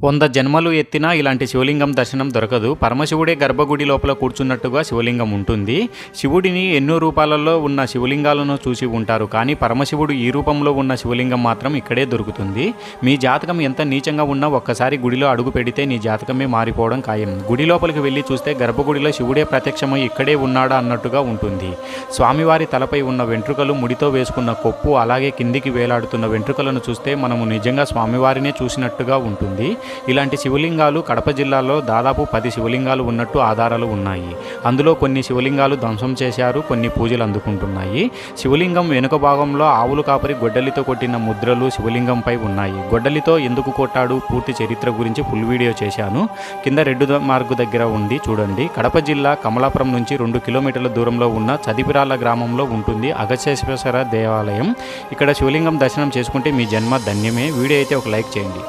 100 జన్మలు ఎత్తినా ఇలాంటి శివలింగం దర్శనం దొరకదు. పరమశివుడే గర్భగుడి లోపల కూర్చున్నట్టుగా శివలింగం ఉంటుంది. శివుడిని ఎన్నో రూపాలలో ఉన్న శివలింగాలను చూసి ఉంటారు. కానీ పరమశివుడు ఈ రూపంలో ఉన్న శివలింగం మాత్రం ఇక్కడే దొరుకుతుంది. మీ జాతకం ఎంత నీచంగా ఉన్నా ఒక్కసారి గుడిలో అడుగు పెడితే నీ జాతకమే మారిపోవడం ఖాయం. గుడి లోపలికి వెళ్ళి చూస్తే గర్భగుడిలో శివుడే ప్రత్యక్షమై ఇక్కడే ఉన్నాడా అన్నట్టుగా ఉంటుంది. స్వామివారి తలపై ఉన్న వెంట్రుకలు, ముడితో వేసుకున్న కొప్పు, అలాగే కిందికి వేలాడుతున్న వెంట్రుకలను చూస్తే మనము నిజంగా స్వామివారినే చూసినట్టుగా ఉంటుంది. ఇలాంటి శివలింగాలు కడప జిల్లాలో దాదాపు 10 శివలింగాలు ఉన్నట్టు ఆధారాలు ఉన్నాయి. అందులో కొన్ని శివలింగాలు ధ్వంసం చేశారు, కొన్ని పూజలు అందుకుంటున్నాయి. శివలింగం వెనుక భాగంలో ఆవులు కాపరి గొడ్డలితో కొట్టిన ముద్రలు శివలింగంపై ఉన్నాయి. గొడ్డలితో ఎందుకు కొట్టాడు పూర్తి చరిత్ర గురించి ఫుల్ వీడియో చేశాను. కింద రెడ్డు మార్గు దగ్గర ఉంది చూడండి. కడప జిల్లా కమలాపురం నుంచి 2 కిలోమీటర్ల దూరంలో ఉన్న చదిపిరాల గ్రామంలో ఉంటుంది అగస్త్యేశ్వర దేవాలయం. ఇక్కడ శివలింగం దర్శనం చేసుకుంటే మీ జన్మ ధన్యమే. వీడియో అయితే ఒక లైక్ చేయండి.